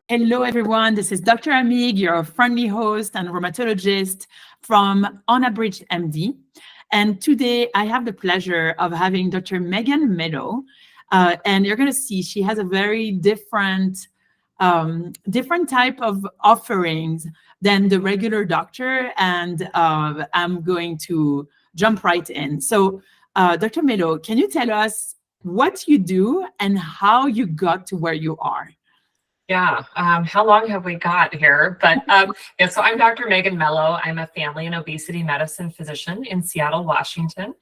Hello, everyone. This is Dr. Amigues, your friendly host and rheumatologist from Unabridged MD. And today I have the pleasure of having Dr. Melo. And you're going to see she has a very different type of offerings than the regular doctor. And I'm going to jump right in. So, Dr. Meadow, can you tell us what you do and how you got to where you are? Yeah, how long have we got here? But yeah, so I'm Dr. Melo. I'm a family and obesity medicine physician in Seattle, Washington,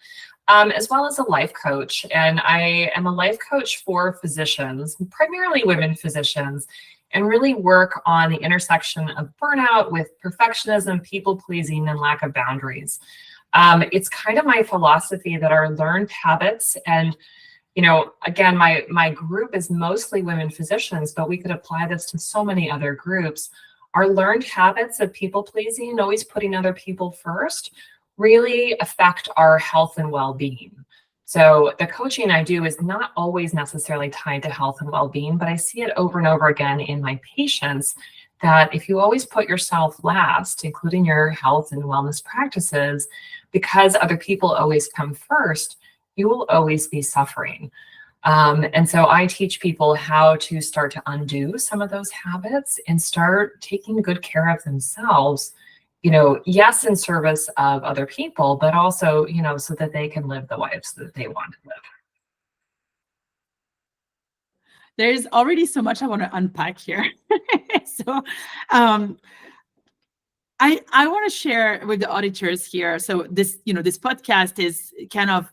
as well as a life coach. And I am a life coach for physicians, primarily women physicians, and really work on the intersection of burnout with perfectionism, people pleasing, and lack of boundaries. It's kind of my philosophy that our learned habits and again, my group is mostly women physicians, but we could apply this to so many other groups. Our learned habits of people pleasing and always putting other people first really affect our health and well-being. So the coaching I do is not always necessarily tied to health and well-being, but I see it over and over again in my patients that if you always put yourself last, including your health and wellness practices, because other people always come first, you will always be suffering. And so I teach people how to start to undo some of those habits and start taking good care of themselves, yes, in service of other people, but also, so that they can live the lives that they want to live. There's already so much I want to unpack here. So I want to share with the auditors here. So this podcast is kind of,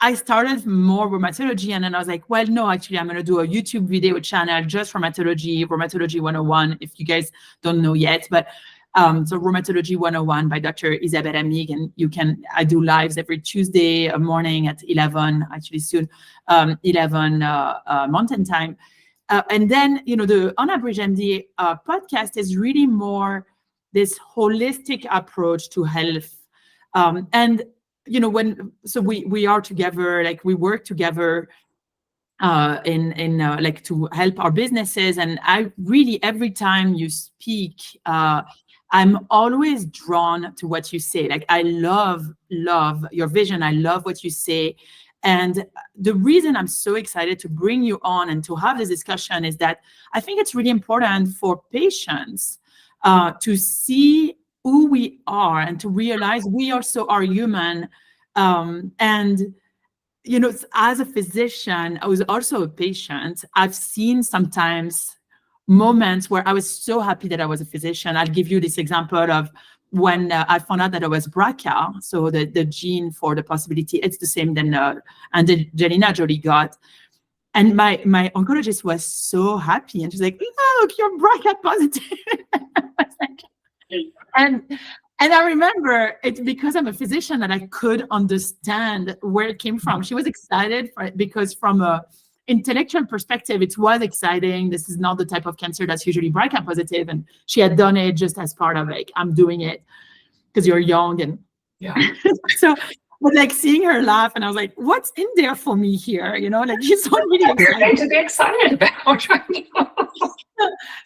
I started more rheumatology, and then I was like, well, no, actually, I'm going to do a YouTube video channel just rheumatology 101, if you guys don't know yet. But so Rheumatology 101 by Dr. Isabelle Amigues, and I do lives every Tuesday morning at 11, actually soon, 11 Mountain Time. And then, the Unabridged MD podcast is really more this holistic approach to health. And we are together, like we work together in like to help our businesses. And I really, every time you speak, I'm always drawn to what you say. Like I love your vision. I love what you say. And the reason I'm so excited to bring you on and to have this discussion is that I think it's really important for patients to see who we are and to realize we also are human. And, as a physician, I was also a patient. I've seen sometimes moments where I was so happy that I was a physician. I'll give you this example of when I found out that I was BRCA, so the gene for the possibility, it's the same than Angelina Jolie got. And my oncologist was so happy, and she's like, look, you're BRCA positive. And I remember it's because I'm a physician that I could understand where it came from. She was excited because from a intellectual perspective, it was exciting. This is not the type of cancer that's usually BRCA positive. And she had done it just as part of like, I'm doing it because you're young. And yeah. So, but like seeing her laugh, and I was like, what's in there for me here? Like she's so really excited. You're going to be excited about.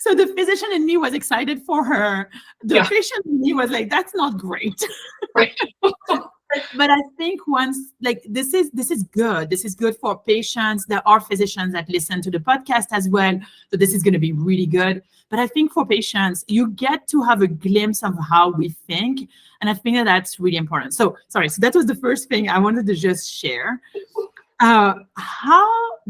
So the physician in me was excited for her. The patient in me was like, that's not great. Right. But I think once, like, this is good. This is good for patients. There are physicians that listen to the podcast as well. So this is going to be really good. But I think for patients, you get to have a glimpse of how we think. And I think that that's really important. So, sorry. So that was the first thing I wanted to just share. How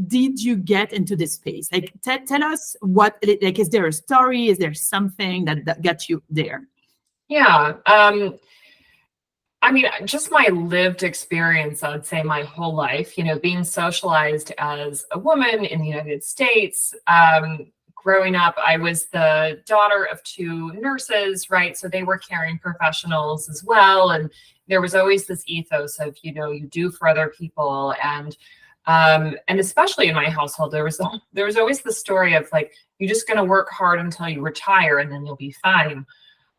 did you get into this space? Like, tell us what, like, is there a story? Is there something that got you there? Yeah. I mean, just my lived experience, I would say my whole life, being socialized as a woman in the United States, growing up, I was the daughter of two nurses, right? So they were caring professionals as well. And there was always this ethos of, you do for other people. And especially in my household, there was always the story of like, you're just going to work hard until you retire and then you'll be fine.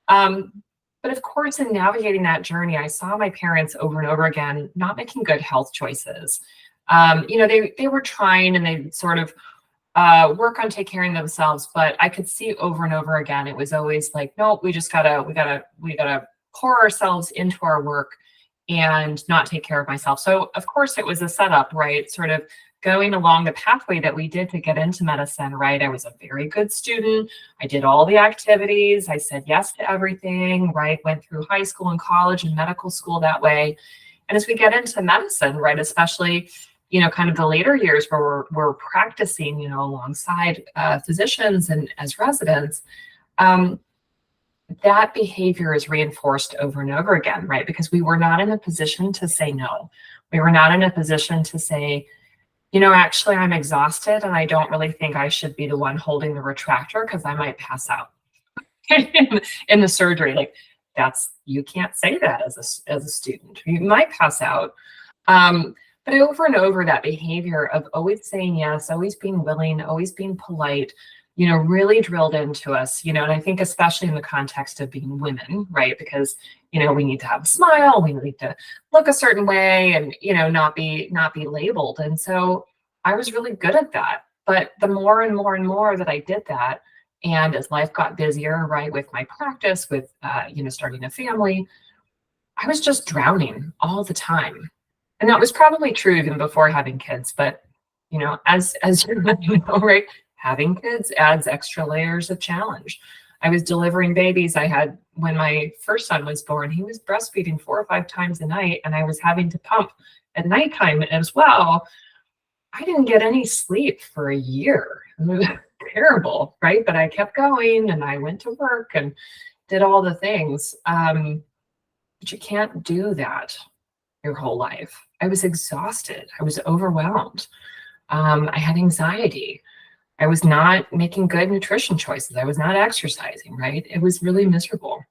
But of course, in navigating that journey, I saw my parents over and over again not making good health choices. They were trying, and they sort of work on taking care of themselves. But I could see over and over again, it was always like, no, we gotta pour ourselves into our work and not take care of myself. So of course it was a setup, right? Sort of going along the pathway that we did to get into medicine, right? I was a very good student. I did all the activities. I said yes to everything, right? Went through high school and college and medical school that way. And as we get into medicine, right, especially, kind of the later years where we're practicing, alongside physicians and as residents, that behavior is reinforced over and over again, right? Because we were not in a position to say no. We were not in a position to say, actually, I'm exhausted and I don't really think I should be the one holding the retractor because I might pass out in the surgery. Like you can't say that as a student. You might pass out. But over and over, that behavior of always saying yes, always being willing, always being polite, really drilled into us, and I think especially in the context of being women, right? Because, we need to have a smile, we need to look a certain way and, not be labeled. And so I was really good at that. But the more and more and more that I did that, and as life got busier, right, with my practice, with, starting a family, I was just drowning all the time. And that was probably true even before having kids. But, as you know, right, having kids adds extra layers of challenge. I was delivering babies. When my first son was born, he was breastfeeding 4 or 5 times a night, and I was having to pump at nighttime as well. I didn't get any sleep for a year. It was terrible, right? But I kept going, and I went to work and did all the things. But you can't do that your whole life. I was exhausted. I was overwhelmed. I had anxiety. I was not making good nutrition choices. I was not exercising, right? It was really miserable.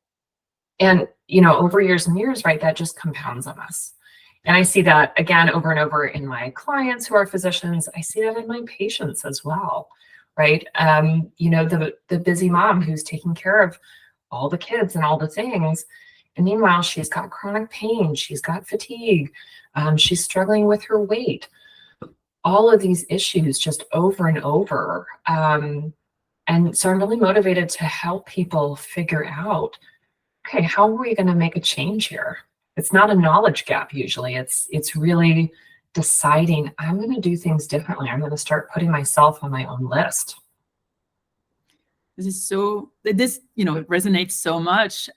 And, over years and years, right, that just compounds on us. And I see that again over and over in my clients who are physicians. I see that in my patients as well, right? The busy mom who's taking care of all the kids and all the things. And meanwhile, she's got chronic pain. She's got fatigue. She's struggling with her weight. All of these issues just over and over. And so I'm really motivated to help people figure out, okay, how are we going to make a change here? It's not a knowledge gap usually. It's really deciding I'm going to do things differently. I'm going to start putting myself on my own list. This resonates so much.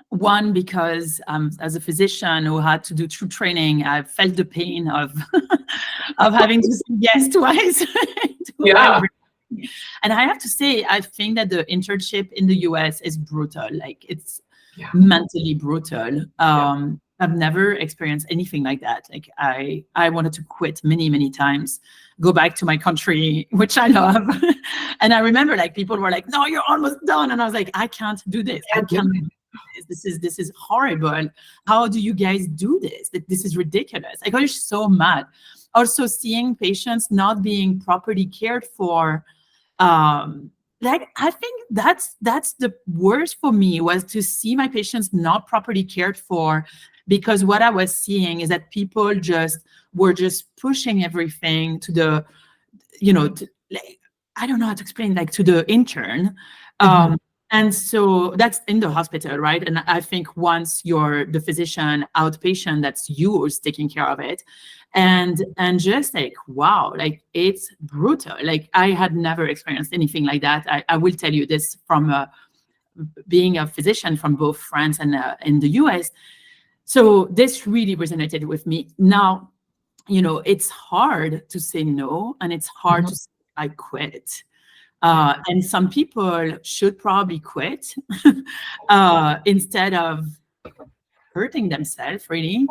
One, because as a physician who had to do true training, I felt the pain of having to say yes twice. Yeah. And I have to say, I think that the internship in the US is brutal. Like it's mentally brutal. I've never experienced anything like that. Like I wanted to quit many, many times, go back to my country, which I love. And I remember like people were like, no, you're almost done. And I was like, I can't do this. I can't do this. This is horrible. How do you guys do this? This is ridiculous. I got so mad. Also seeing patients not being properly cared for. I think that's the worst for me, was to see my patients not properly cared for, because what I was seeing is that people were just pushing everything to the, I don't know how to explain, like to the intern. And so that's in the hospital, right? And I think once you're the physician outpatient, that's you who's taking care of it. And just like, wow, like it's brutal. Like I had never experienced anything like that. I will tell you this from being a physician from both France and in the US. So this really resonated with me. Now, it's hard to say no, and it's hard to say I quit. And some people should probably quit instead of hurting themselves, really.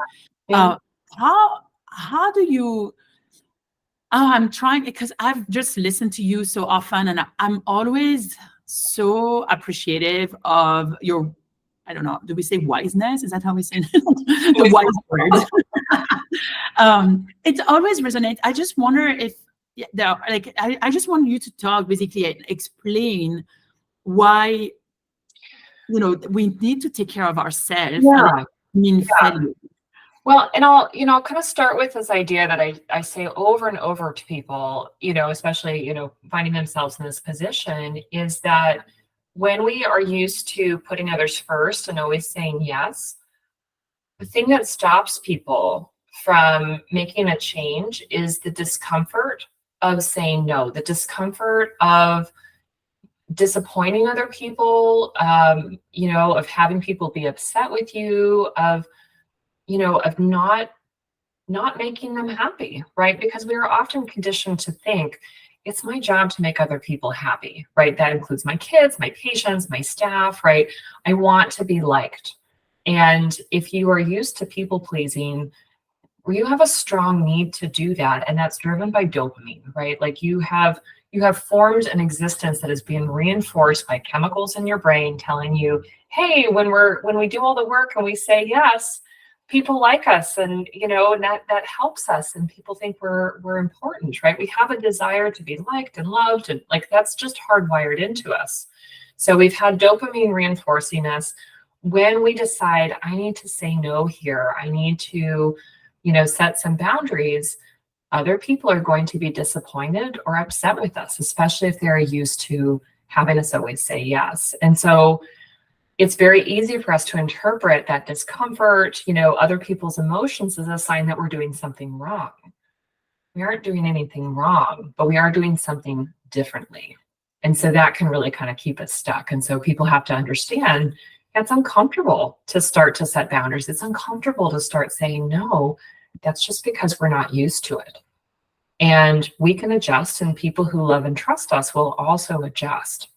How do you, I'm trying, because I've just listened to you so often, and I'm always so appreciative of your, I don't know, do we say wiseness? Is that how we say it? The wise word. It always resonates. I just wonder if, I just want you to talk, basically, and explain why, we need to take care of ourselves. Yeah. Failure. Well, and I'll kind of start with this idea that I say over and over to people, especially, finding themselves in this position, is that when we are used to putting others first and always saying yes, the thing that stops people from making a change is the discomfort of saying no, the discomfort of disappointing other people, of having people be upset with you, of not making them happy, right? Because we are often conditioned to think it's my job to make other people happy, right? That includes my kids, my patients, my staff, right? I want to be liked. And if you are used to people pleasing, you have a strong need to do that. And that's driven by dopamine, right? Like you have formed an existence that is being reinforced by chemicals in your brain telling you, hey, when we do all the work and we say yes, people like us, and and that helps us, and people think we're important, right? We have a desire to be liked and loved, and like that's just hardwired into us. So we've had dopamine reinforcing us. When we decide I need to say no here, I need to set some boundaries, other people are going to be disappointed or upset with us, especially if they're used to having us always say yes. And so it's very easy for us to interpret that discomfort, other people's emotions, as a sign that we're doing something wrong. We aren't doing anything wrong, but we are doing something differently. And so that can really kind of keep us stuck. And so people have to understand it's uncomfortable to start to set boundaries. It's uncomfortable to start saying no. That's just because we're not used to it. And we can adjust, and people who love and trust us will also adjust.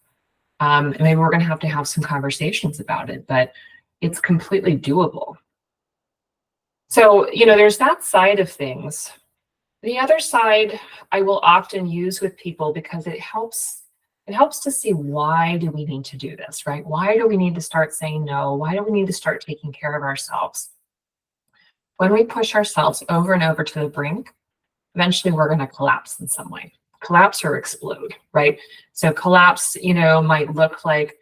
And maybe we're going to have some conversations about it, but it's completely doable. So, there's that side of things. The other side I will often use with people because it helps to see, why do we need to do this, right? Why do we need to start saying no? Why do we need to start taking care of ourselves? When we push ourselves over and over to the brink, eventually we're going to collapse in some way. Collapse or explode, right? So collapse, might look like,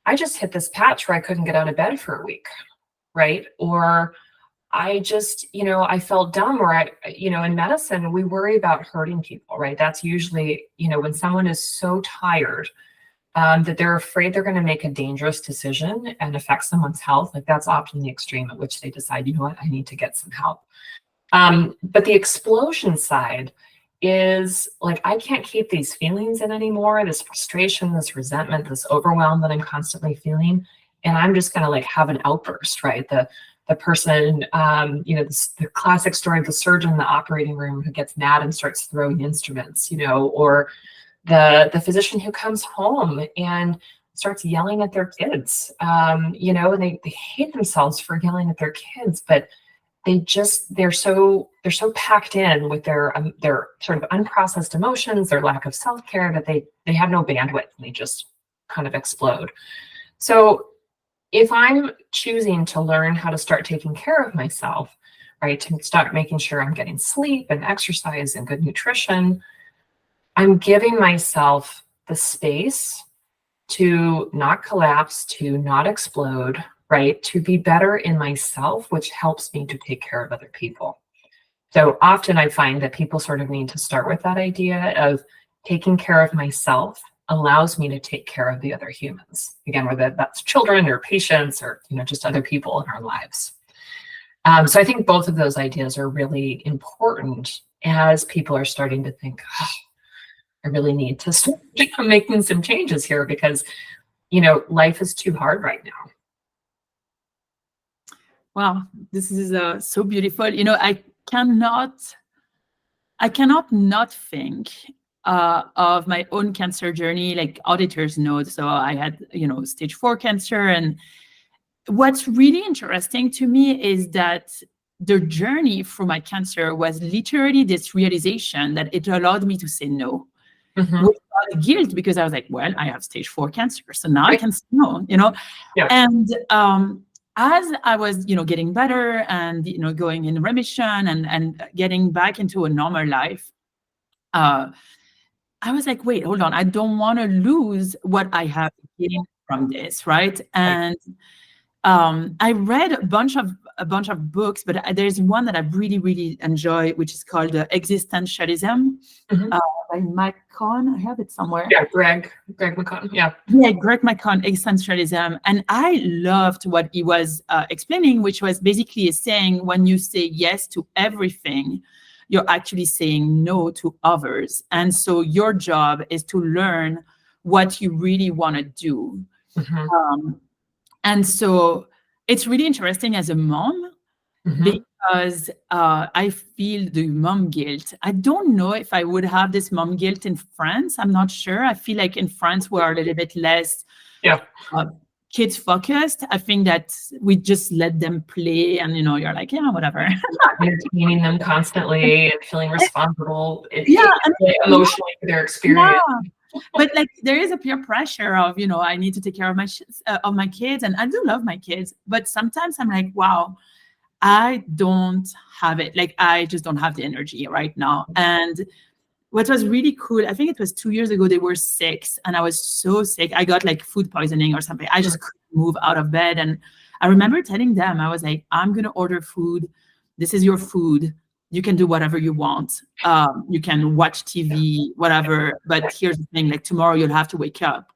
I just hit this patch where I couldn't get out of bed for a week, right? Or I just, I felt dumb, or in medicine, we worry about hurting people, right? That's usually, when someone is so tired that they're afraid they're going to make a dangerous decision and affect someone's health. Like that's often the extreme at which they decide, I need to get some help. But the explosion side is like, I can't keep these feelings in anymore, this frustration, this resentment, this overwhelm that I'm constantly feeling. And I'm just going to have an outburst, right? The person, the classic story of the surgeon in the operating room who gets mad and starts throwing instruments, or the physician who comes home and starts yelling at their kids, and they hate themselves for yelling at their kids, but they're so packed in with their sort of unprocessed emotions, their lack of self-care, that they have no bandwidth, and they just kind of explode. So if I'm choosing to learn how to start taking care of myself, right, to start making sure I'm getting sleep and exercise and good nutrition, I'm giving myself the space to not collapse, to not explode, right? To be better in myself, which helps me to take care of other people. So often I find that people sort of need to start with that idea of taking care of myself allows me to take care of the other humans. Again, whether that's children or patients or, just other people in our lives. So I think both of those ideas are really important as people are starting to think, I really need to start making some changes here because, life is too hard right now. Wow, this is so beautiful. I cannot not think of my own cancer journey, like auditors know. So I had, stage 4 cancer. And what's really interesting to me is that the journey through my cancer was literally this realization that it allowed me to say no. Mm-hmm. Without guilt, because I was like, well, I have stage 4 cancer, so now I can say no, Yeah. And as I was, getting better and, going in remission and getting back into a normal life, I was like, wait, hold on. I don't want to lose what I have gained from this, right? And I read a bunch of books, but there's one that I really, really enjoy, which is called Existentialism by Mike Cohn. I have it somewhere. Yeah, Greg McCon. Yeah. Yeah, Greg McCon, Existentialism. And I loved what he was explaining, which was basically saying when you say yes to everything, you're actually saying no to others. And so your job is to learn what you really want to do. And so it's really interesting as a mom because I feel the mom guilt. I don't know if I would have this mom guilt in France. I'm not sure. I feel like in France, we're a little bit less kids focused. I think that we just let them play and, you're like, yeah, whatever. Entertaining them constantly and feeling responsible emotionally for their experience. Yeah. But like there is a peer pressure of, I need to take care of my kids, and I do love my kids, but sometimes I'm like, wow, I don't have it. Like I just don't have the energy right now. And what was really cool, I think it was 2 years ago, they were 6 and I was so sick. I got like food poisoning or something. I just couldn't move out of bed. And I remember telling them, I was like, I'm going to order food. This is your food. You can do whatever you want. You can watch TV, whatever. But here's the thing, like tomorrow you'll have to wake up.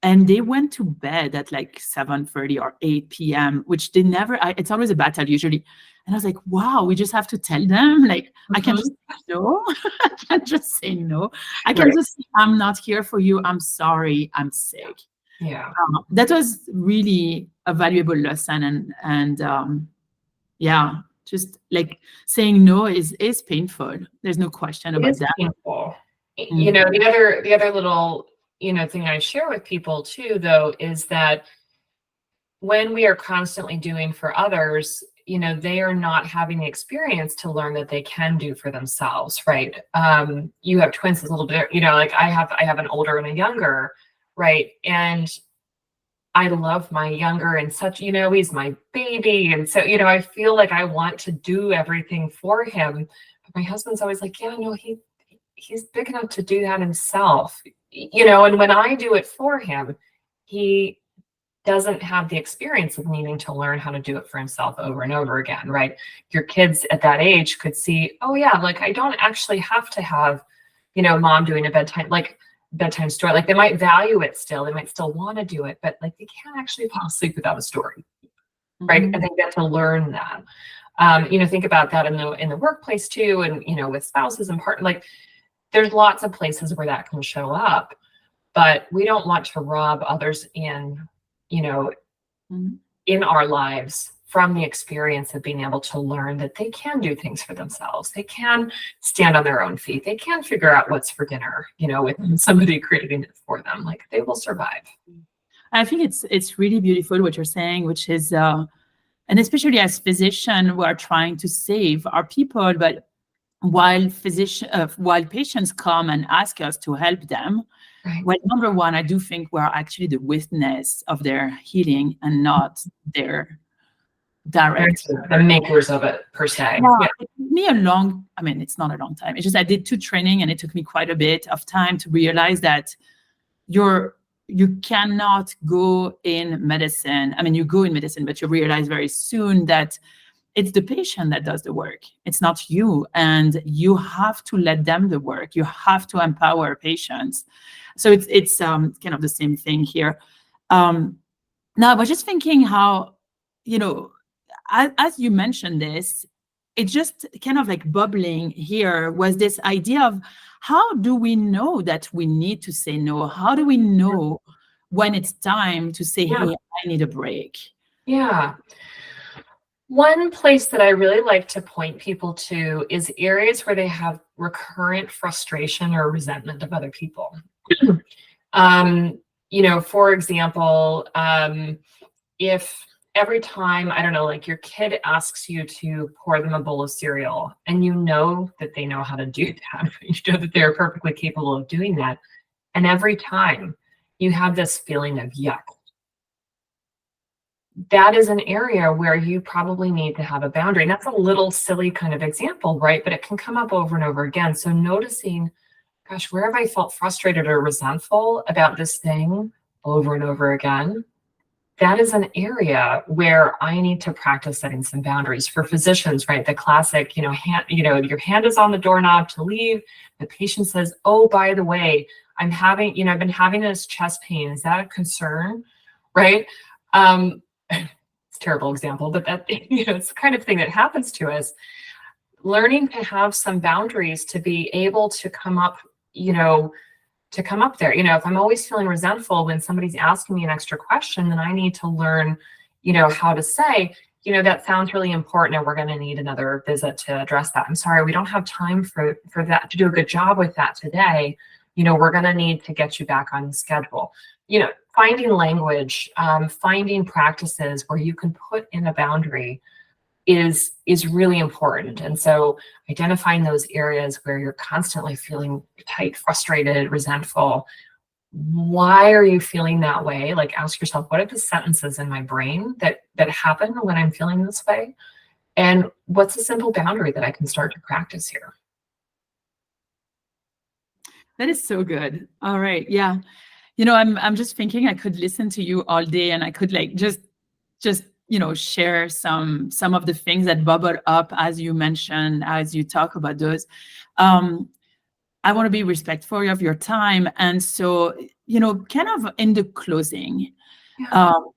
And they went to bed at like 7:30 or 8 p.m., which they never, it's always a battle usually. And I was like, wow, we just have to tell them, like, I can just say no. I can't just say no. I can just say, I'm not here for you. I'm sorry. I'm sick. Yeah. That was really a valuable lesson. And just like saying no is painful. There's no question about that. Painful. The other little, thing I share with people too, though, is that when we are constantly doing for others, they are not having the experience to learn that they can do for themselves, right? You have twins, a little bit, like I have an older and a younger, right? And I love my younger and such, he's my baby. And so, I feel like I want to do everything for him. But my husband's always like, yeah, no, he's big enough to do that himself, and when I do it for him, he doesn't have the experience of needing to learn how to do it for himself over and over again, right? Your kids at that age could see, oh yeah, like I don't actually have to have, mom doing a bedtime story. Like they might value it still, they might still want to do it, but like they can't actually fall asleep without a story, right? And they get to learn that. Think about that in the workplace too, and with spouses and partners. Like there's lots of places where that can show up, but we don't want to rob others in our lives from the experience of being able to learn that they can do things for themselves. They can stand on their own feet. They can figure out what's for dinner, with somebody creating it for them. Like they will survive. I think it's really beautiful what you're saying, which is, and especially as physicians, we are trying to save our people, but while patients come and ask us to help them, right. Well, number one, I do think we're actually the witness of their healing and not their direct. The makers of it, per se. Yeah. It took me it's not a long time. It's just I did 2 training and it took me quite a bit of time to realize that you cannot go in medicine. You go in medicine, but you realize very soon that it's the patient that does the work. It's not you. And you have to let them do the work. You have to empower patients. So it's kind of the same thing here. Now, I was just thinking how, as you mentioned this, it just kind of like bubbling here was this idea of how do we know that we need to say no? How do we know when it's time to say, hey, I need a break? Yeah. One place that I really like to point people to is areas where they have recurrent frustration or resentment of other people. For example, if every time, I don't know, like your kid asks you to pour them a bowl of cereal and you know that they know how to do that, you know that they're perfectly capable of doing that. And every time you have this feeling of yuck, that is an area where you probably need to have a boundary. And that's a little silly kind of example, right? But it can come up over and over again. So noticing, gosh, where have I felt frustrated or resentful about this thing over and over again? that is an area where I need to practice setting some boundaries. For physicians, right? The classic, your hand is on the doorknob to leave. The patient says, "Oh, by the way, I've been having this chest pain. Is that a concern?" Right? It's a terrible example, but that, it's the kind of thing that happens to us. Learning to have some boundaries to be able to come up, there. If I'm always feeling resentful when somebody's asking me an extra question, then I need to learn, how to say, that sounds really important and we're going to need another visit to address that. I'm sorry, we don't have time for that to do a good job with that today. We're going to need to get you back on the schedule. Finding language, finding practices where you can put in a boundary is really important. And so identifying those areas where you're constantly feeling tight, frustrated, resentful. Why are you feeling that way? Like, ask yourself, what are the sentences in my brain that happen when I'm feeling this way? And what's a simple boundary that I can start to practice here? That is so good. All right. Yeah. I'm just thinking I could listen to you all day and I could just share some of the things that bubble up as you mentioned, as you talk about those. I want to be respectful of your time. And so, kind of in the closing,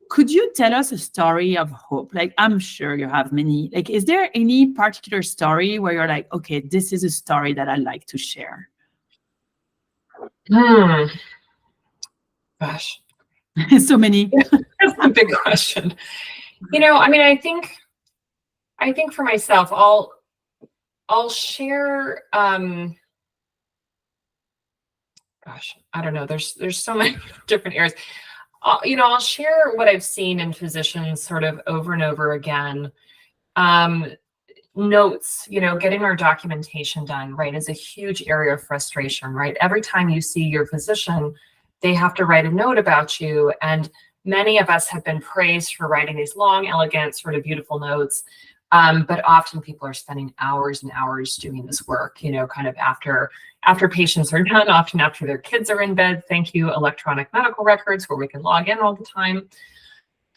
could you tell us a story of hope? Like, I'm sure you have many. Like, is there any particular story where you're like, okay, this is a story that I'd like to share? Gosh. So many. That's a big question. I think for myself, I'll share, gosh, I don't know. There's so many different areas. I'll share what I've seen in physicians sort of over and over again. Notes, getting our documentation done, right, is a huge area of frustration, right? Every time you see your physician, they have to write a note about you. And many of us have been praised for writing these long, elegant, sort of beautiful notes. But often people are spending hours and hours doing this work, kind of after patients are done, often after their kids are in bed. Thank you, electronic medical records, where we can log in all the time.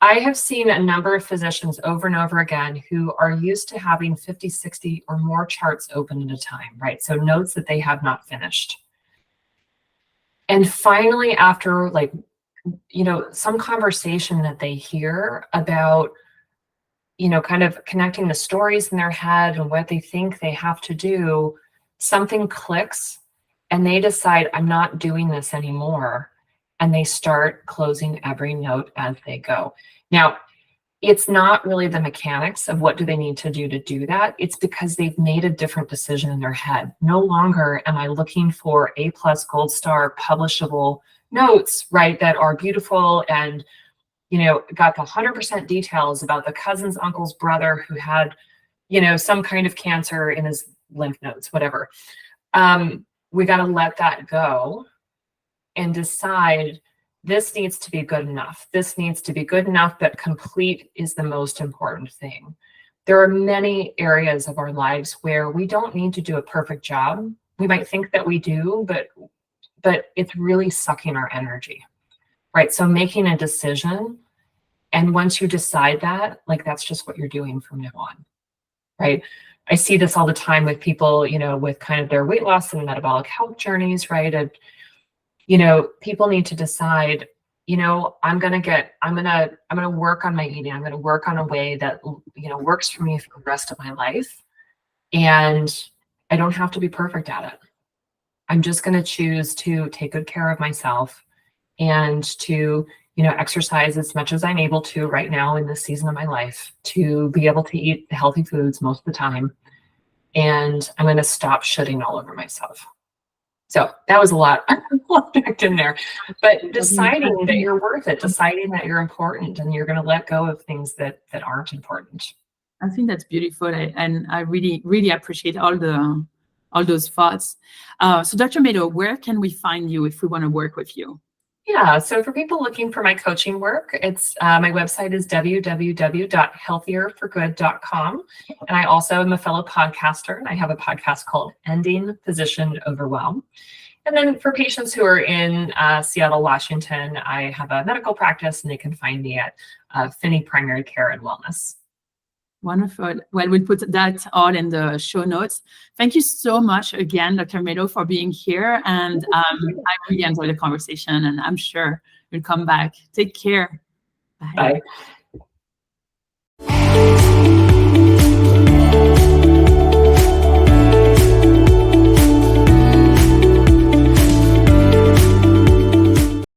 I have seen a number of physicians over and over again who are used to having 50, 60 or more charts open at a time, right? So notes that they have not finished. And finally, after some conversation that they hear about, kind of connecting the stories in their head and what they think they have to do, something clicks and they decide, I'm not doing this anymore. And they start closing every note as they go. Now, it's not really the mechanics of what do they need to do that. It's because they've made a different decision in their head. No longer am I looking for A+ gold star publishable notes, right, that are beautiful and, got the 100% details about the cousin's uncle's brother who had, some kind of cancer in his lymph nodes, whatever. We got to let that go and decide this needs to be good enough. This needs to be good enough, but complete is the most important thing. There are many areas of our lives where we don't need to do a perfect job. We might think that we do, but it's really sucking our energy, right? So making a decision, and once you decide that, that's just what you're doing from now on, right? I see this all the time with people, with kind of their weight loss and metabolic health journeys, right? And people need to decide, I'm going to work on my eating. I'm going to work on a way that, works for me for the rest of my life. And I don't have to be perfect at it. I'm just going to choose to take good care of myself and to, exercise as much as I'm able to right now in this season of my life, to be able to eat healthy foods most of the time. And I'm going to stop shitting all over myself. So that was a lot packed in there, but deciding that you're worth it, deciding that you're important, and you're going to let go of things that aren't important. I think that's beautiful. And I really, really appreciate all those thoughts. So Dr. Meadow, where can we find you if we want to work with you? Yeah, so for people looking for my coaching work, it's my website is www.healthierforgood.com. And I also am a fellow podcaster, and I have a podcast called Ending Physician Overwhelm. And then for patients who are in Seattle, Washington, I have a medical practice, and they can find me at Finney Primary Care and Wellness. Wonderful. Well, we'll put that all in the show notes. Thank you so much again, Dr. Meadow, for being here. And I really enjoyed the conversation, and I'm sure you'll come back. Take care. Bye.